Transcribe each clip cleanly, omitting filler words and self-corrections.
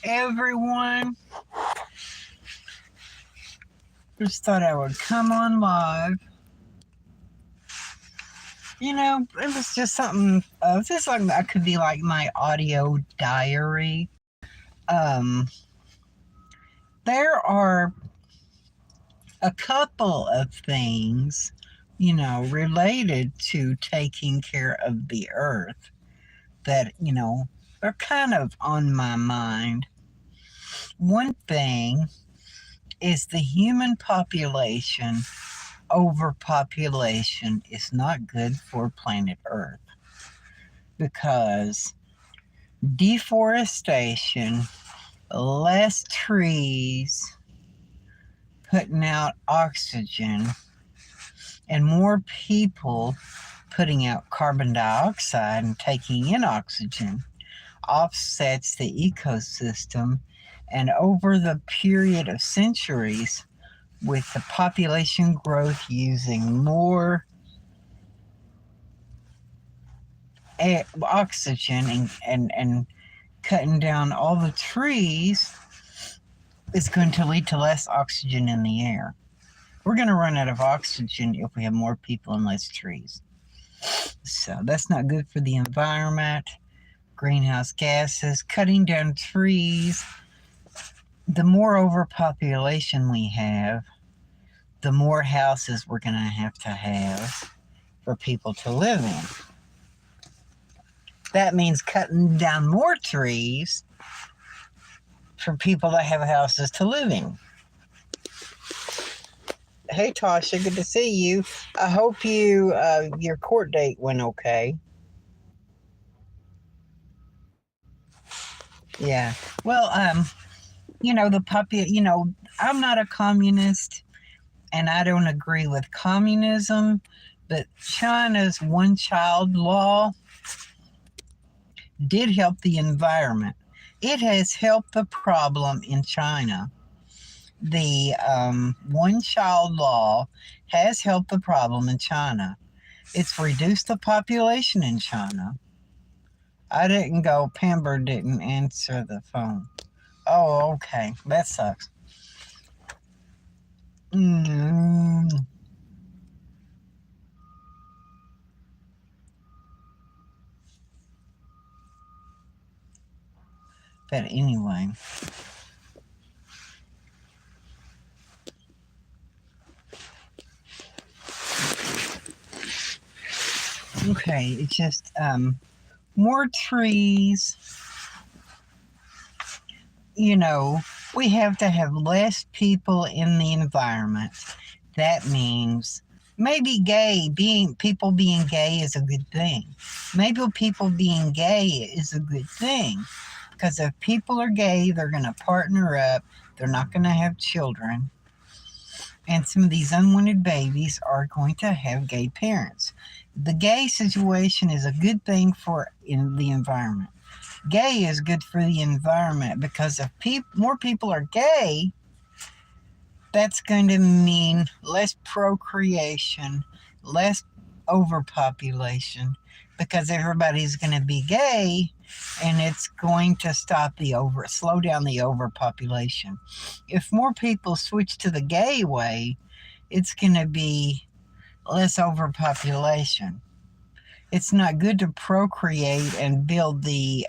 everyone. Just thought I would come on live. It was just something, just like that could be like my audio diary. There are a couple of things, related to taking care of the earth that, are kind of on my mind. One thing is the human population. Overpopulation is not good for planet Earth because deforestation, less trees putting out oxygen, and more people putting out carbon dioxide and taking in oxygen offsets the ecosystem. And over the period of centuries, with the population growth using more oxygen and cutting down all the trees, it's going to lead to less oxygen in the air. We're going to run out of oxygen if we have more people and less trees. So that's not good for the environment. Greenhouse gases, cutting down trees. The more overpopulation we have, the more houses we're going to have for people to live in. That means cutting down more trees for people to have houses to live in. Hey, Tasha, good to see you. I hope your court date went okay. Yeah. Well, I'm not a communist, and I don't agree with communism, but China's one-child law did help the environment. It has helped the problem in China. The one-child law has helped the problem in China. It's reduced the population in China. I didn't go. Pamber didn't answer the phone. Oh, okay. That sucks. But anyway. Okay, it's just more trees. We have to have less people in the environment. That means maybe people being gay is a good thing. Maybe people being gay is a good thing. Because if people are gay, they're going to partner up. They're not going to have children. And some of these unwanted babies are going to have gay parents. The gay situation is a good thing in the environment. Gay is good for the environment because if more people are gay, that's going to mean less procreation, less overpopulation, because everybody's going to be gay, and it's going to slow down the overpopulation. If more people switch to the gay way, it's going to be less overpopulation. It's not good to procreate and kill the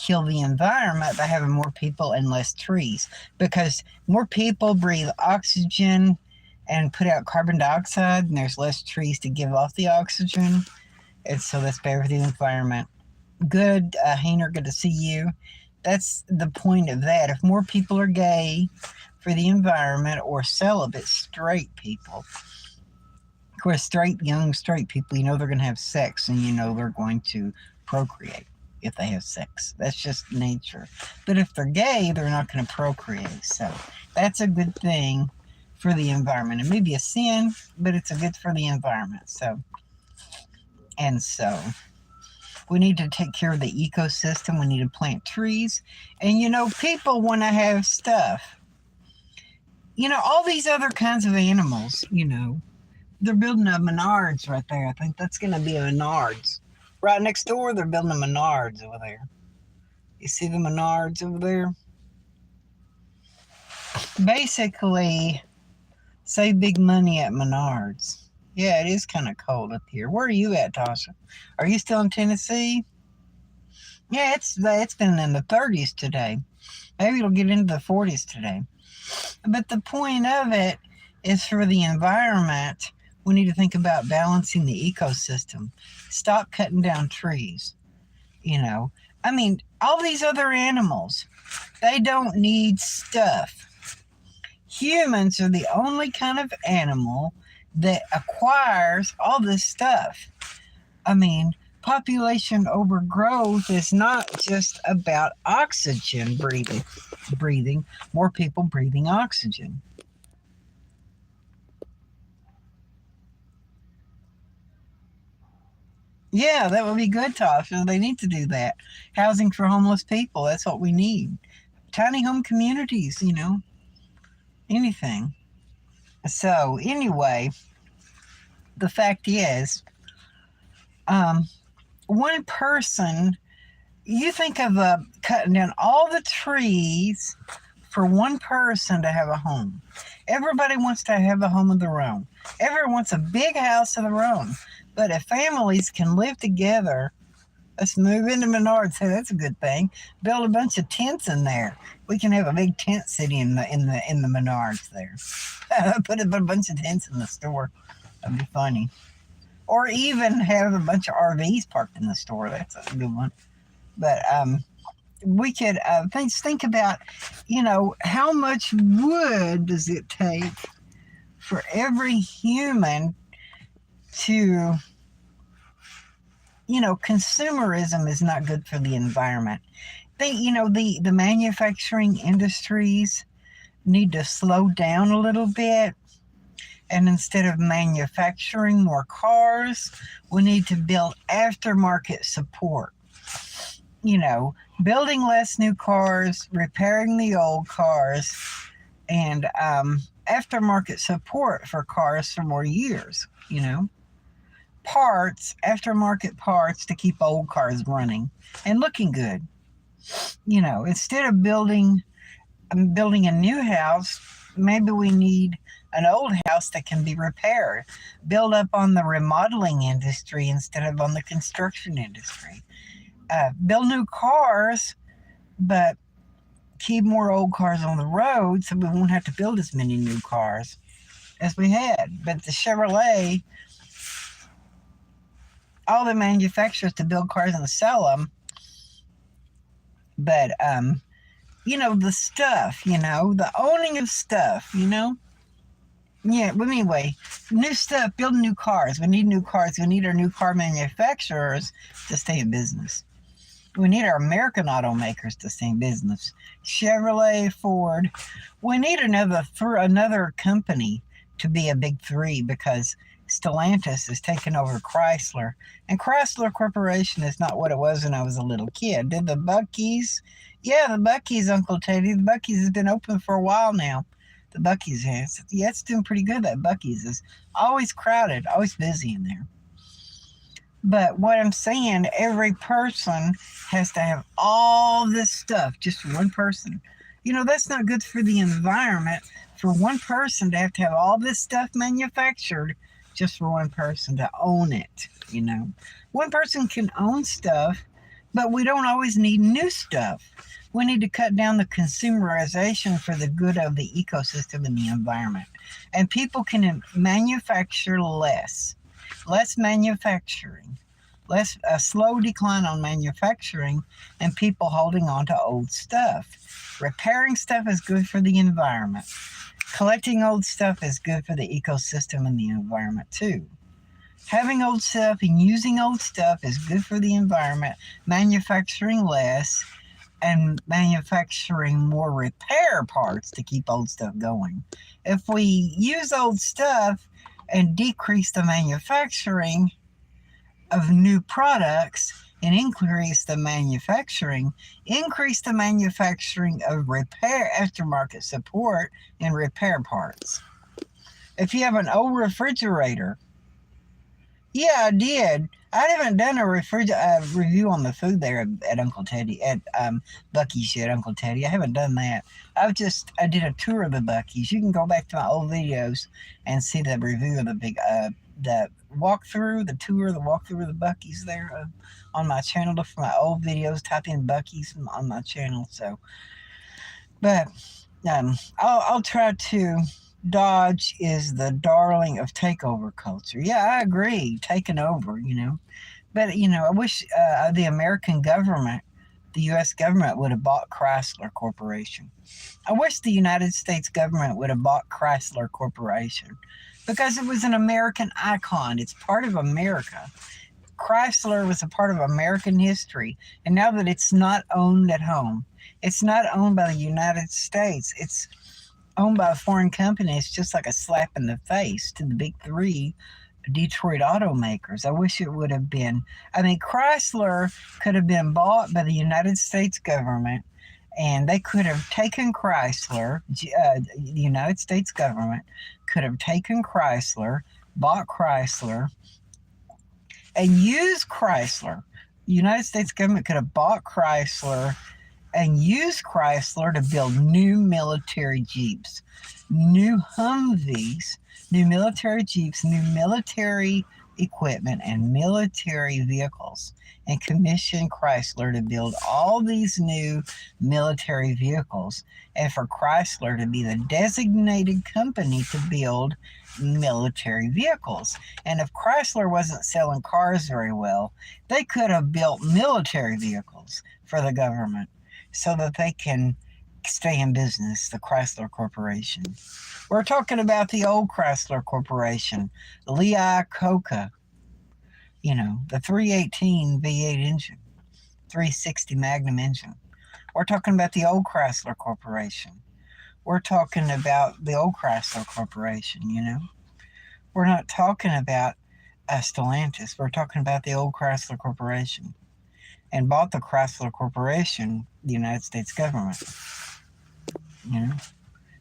environment by having more people and less trees, because more people breathe oxygen and put out carbon dioxide, and there's less trees to give off the oxygen, and so that's better for the environment. Good, Hainer, good to see you. That's the point of that. If more people are gay for the environment, or celibate straight people, of course, young straight people, they're going to have sex, and they're going to procreate if they have sex. That's just nature. But if they're gay, they're not going to procreate. So that's a good thing for the environment. It may be a sin, but it's a good for the environment. So we need to take care of the ecosystem. We need to plant trees. And, people want to have stuff. All these other kinds of animals, they're building a Menards right there. I think that's going to be a Menards. Right next door, they're building a Menards over there. You see the Menards over there? Basically, save big money at Menards. Yeah, it is kind of cold up here. Where are you at, Tasha? Are you still in Tennessee? Yeah, it's been in the 30s today. Maybe it'll get into the 40s today. But the point of it is for the environment, we need to think about balancing the ecosystem. Stop cutting down trees. You know, I mean, all these other animals, they don't need stuff. Humans are the only kind of animal that acquires all this stuff. I mean, population overgrowth is not just about oxygen breathing, more people breathing oxygen. Yeah, that would be good, Tasha. They need to do that. Housing for homeless people, that's what we need. Tiny home communities, anything. So, anyway, the fact is, um, one person, you think of cutting down all the trees for one person to have a home. Everybody wants to have a home of their own. Everyone wants a big house of their own. But if families can live together, let's move into Menards. Hey, that's a good thing. Build a bunch of tents in there. We can have a big tent city in the Menards there. Put a bunch of tents in the store. That'd be funny. Or even have a bunch of RVs parked in the store. That's a good one. But we could think about, how much wood does it take for every human to, consumerism is not good for the environment. The manufacturing industries need to slow down a little bit. And instead of manufacturing more cars, we need to build aftermarket support. Building less new cars, repairing the old cars, and aftermarket support for cars for more years, aftermarket parts to keep old cars running and looking good. Instead of building a new house, maybe we need an old house that can be repaired. Build up on the remodeling industry instead of on the construction industry. Build new cars, but keep more old cars on the road so we won't have to build as many new cars as we had. But the Chevrolet, all the manufacturers to build cars and sell them, but the stuff, the owning of stuff, Yeah, but anyway, new stuff, building new cars. We need new cars. We need our new car manufacturers to stay in business. We need our American automakers to stay in business. Chevrolet, Ford. We need another company to be a big three because Stellantis is taking over Chrysler. And Chrysler Corporation is not what it was when I was a little kid. Did the Buc-ee's? Yeah, the Buc-ee's, Uncle Teddy. The Buc-ee's has been open for a while now. The Buc-ee's has. Yeah, it's doing pretty good. That Buc-ee's is always crowded, always busy in there. But what I'm saying, every person has to have all this stuff, just one person. That's not good for the environment for one person to have all this stuff manufactured just for one person to own it. One person can own stuff, but we don't always need new stuff. We need to cut down the consumerization for the good of the ecosystem and the environment. And people can manufacture less manufacturing, a slow decline on manufacturing, and people holding on to old stuff. Repairing stuff is good for the environment. Collecting old stuff is good for the ecosystem and the environment too. Having old stuff and using old stuff is good for the environment. Manufacturing less and manufacturing more repair parts to keep old stuff going. If we use old stuff and decrease the manufacturing of new products and increase the manufacturing of repair aftermarket support and repair parts. If you have an old refrigerator, yeah, I did. I haven't done a review on the food there at Uncle Teddy, at Bucky's at Uncle Teddy. I haven't done that. I did a tour of the Bucky's. You can go back to my old videos and see the review of the walkthrough, the tour, the walkthrough of the Bucky's there on my channel. Look for my old videos. Type in Bucky's on my channel. So, but I'll try to. Dodge is the darling of takeover culture. Yeah, I agree. Taking over, But, I wish the American government, the U.S. government, would have bought Chrysler Corporation. I wish the United States government would have bought Chrysler Corporation because it was an American icon. It's part of America. Chrysler was a part of American history. And now that it's not owned at home, it's not owned by the United States, it's owned by a foreign company, it's just like a slap in the face to the big three Detroit automakers. I wish it would have been. Chrysler could have been bought by the United States government, and they could have taken Chrysler. The United States government could have taken Chrysler, bought Chrysler, and used Chrysler. The United States government could have bought Chrysler and used Chrysler to build new military Jeeps, new Humvees, new military Jeeps, new military equipment, and military vehicles, and commission Chrysler to build all these new military vehicles, and for Chrysler to be the designated company to build military vehicles. And if Chrysler wasn't selling cars very well, they could have built military vehicles for the government, so that they can stay in business, the Chrysler Corporation. We're talking about the old Chrysler Corporation, Lee Iacocca, the 318 V8 engine, 360 Magnum engine. We're talking about the old Chrysler Corporation. We're talking about the old Chrysler Corporation, We're not talking about Stellantis. We're talking about the old Chrysler Corporation. And bought the Chrysler Corporation, the United States government,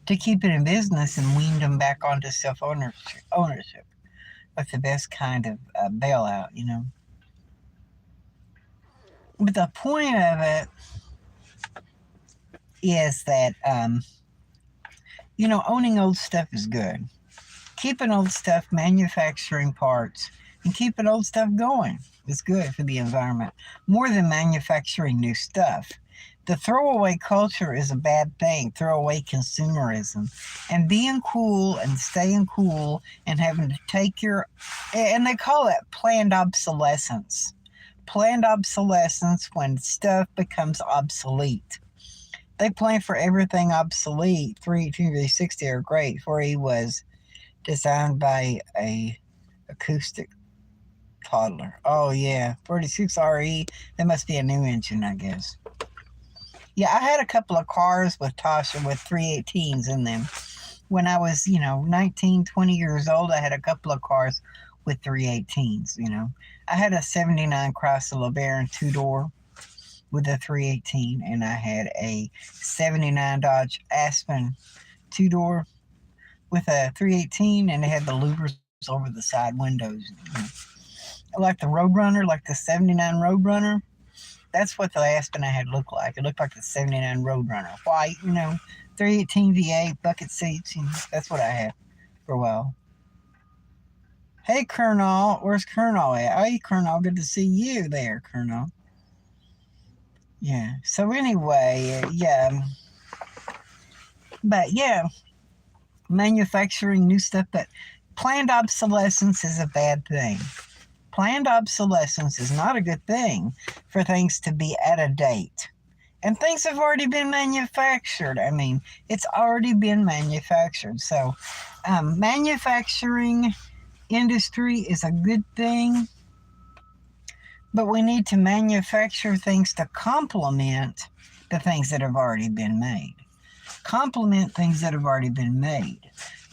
to keep it in business and weaned them back onto self-ownership. That's the best kind of bailout, But the point of it is that, owning old stuff is good. Keeping old stuff, manufacturing parts, and keeping old stuff going is good for the environment, more than manufacturing new stuff. The throwaway culture is a bad thing, throwaway consumerism, and being cool and staying cool and having to and they call it planned obsolescence. Planned obsolescence when stuff becomes obsolete. They plan for everything obsolete. 318 360 are great. 4E was designed by a acoustic toddler. Oh yeah, 46RE. That must be a new engine, I guess. Yeah, I had a couple of cars with Tasha with 318s in them. When I was, 19, 20 years old, I had a couple of cars with 318s, I had a 79 Chrysler LeBaron 2-door with a 318, and I had a 79 Dodge Aspen 2-door with a 318, and it had the louvers over the side windows. Like the Roadrunner, like the 79 Roadrunner. That's what the Aspen I had looked like. It looked like the 79 Roadrunner. White, 318 V8, bucket seats. That's what I had for a while. Hey, Colonel. Where's Colonel at? Hey, Colonel. Good to see you there, Colonel. Yeah. So anyway, yeah. But yeah, manufacturing new stuff. But planned obsolescence is a bad thing. Planned obsolescence is not a good thing for things to be out of date. And things have already been manufactured. It's already been manufactured. So manufacturing industry is a good thing. But we need to manufacture things to complement the things that have already been made. Complement things that have already been made.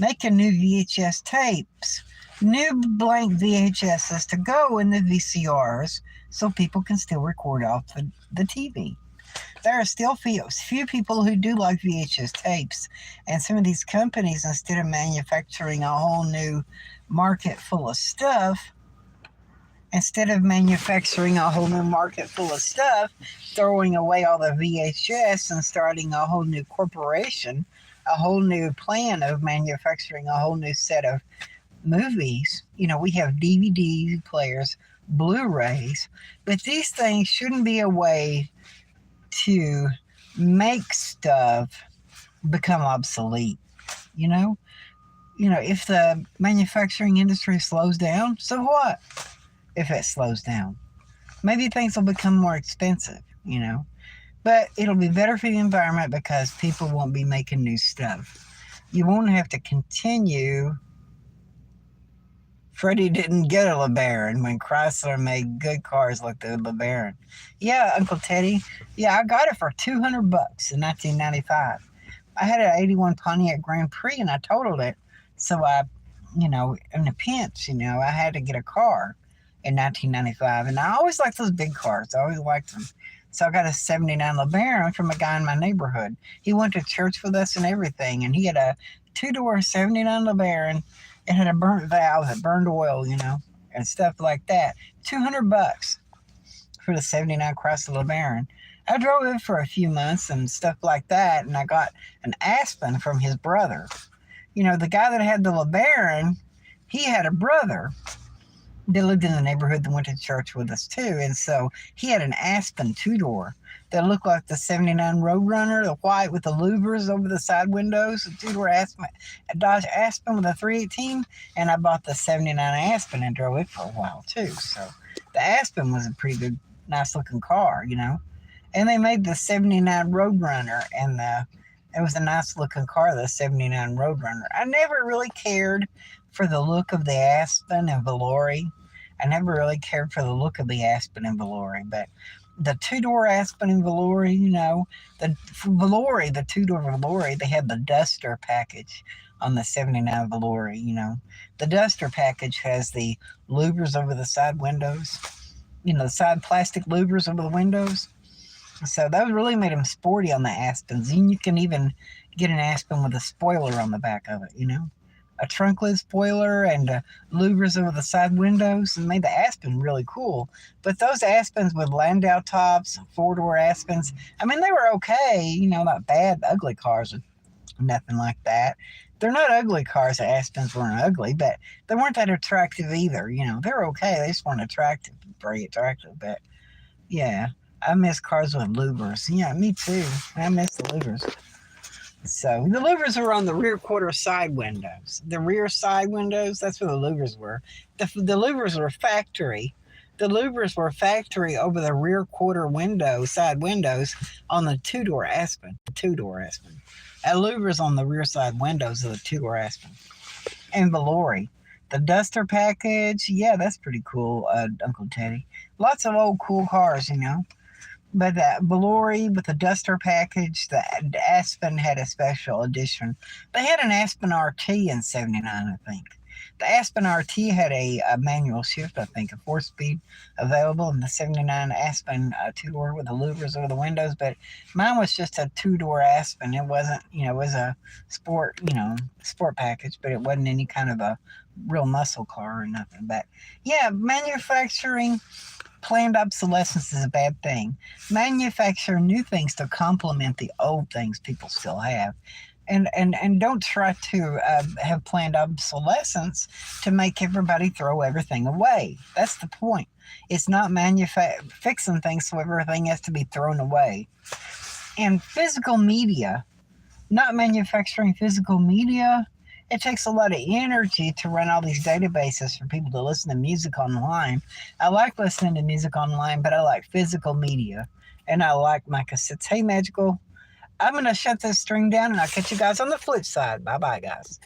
Make a new VHS tapes. New blank VHSs to go in the VCRs so people can still record off the TV. There are still few people who do like VHS tapes, and some of these companies, instead of manufacturing a whole new market full of stuff Instead of manufacturing a whole new market full of stuff, throwing away all the VHS and starting a whole new corporation, a whole new plan of manufacturing a whole new set of movies. We have DVD players, Blu-rays, but these things shouldn't be a way to make stuff become obsolete. You know, if the manufacturing industry slows down, so what? If it slows down, maybe things will become more expensive. But it'll be better for the environment because people won't be making new stuff. You won't have to continue. Freddie didn't get a LeBaron when Chrysler made good cars like the LeBaron. Yeah, Uncle Teddy. Yeah, I got it for $200 in 1995. I had an 81 Pontiac Grand Prix and I totaled it. So in a pinch, I had to get a car in 1995. And I always liked those big cars. I always liked them. So I got a 79 LeBaron from a guy in my neighborhood. He went to church with us and everything. And he had a two-door 79 LeBaron. It had a burnt valve that burned oil, and stuff like that. $200 for the 79 Chrysler LeBaron. I drove it for a few months and stuff like that, and I got an Aspen from his brother. The guy that had the LeBaron, he had a brother that lived in the neighborhood that went to church with us too, and so he had an Aspen two-door that looked like the 79 Roadrunner, the white with the louvers over the side windows, a two-door Aspen, a Dodge Aspen with a 318, and I bought the 79 Aspen and drove it for a while too. So the Aspen was a pretty good, nice-looking car, And they made the 79 Roadrunner, and it was a nice-looking car, the 79 Roadrunner. I never really cared for the look of the Aspen and Valori. I never really cared for the look of the Aspen and Valori, but the two-door Aspen and Valori, the two-door Valori, they had the Duster package on the 79 Valori, The Duster package has the louvers over the side windows, the side plastic louvers over the windows. So that really made them sporty on the Aspens. And you can even get an Aspen with a spoiler on the back of it, A trunk lid spoiler and louvers over the side windows, and made the Aspen really cool. But those Aspens with Landau tops, four-door Aspens, they were okay, not bad, ugly cars or nothing like that. They're not ugly cars. The Aspens weren't ugly, but they weren't that attractive either. They're okay. They just weren't attractive, very attractive. But yeah, I miss cars with louvers. Yeah, me too. I miss the louvers. So the louvers were on the rear quarter side windows. The rear side windows, that's where the louvers were. The louvers were factory. The louvers were factory over the rear quarter side windows on the two-door Aspen. Louvers on the rear side windows of the two-door Aspen. And Valori. The Duster package, yeah, that's pretty cool, Uncle Teddy. Lots of old cool cars, But that Valori with the Duster package, the Aspen had a special edition. They had an Aspen RT in 79, I think. The Aspen RT had a manual shift, I think, a 4-speed available, and the 79 Aspen two-door with the louvers over the windows. But mine was just a two-door Aspen. It wasn't, it was a sport, sport package, but it wasn't any kind of a real muscle car or nothing. But yeah, manufacturing planned obsolescence is a bad thing. Manufacture new things to complement the old things people still have. And don't try to have planned obsolescence to make everybody throw everything away. That's the point. It's not fixing things so everything has to be thrown away. And physical media, not manufacturing physical media, it takes a lot of energy to run all these databases for people to listen to music online. I like listening to music online, but I like physical media. And I like my cassettes. Hey, Magical, I'm going to shut this string down, and I'll catch you guys on the flip side. Bye-bye, guys.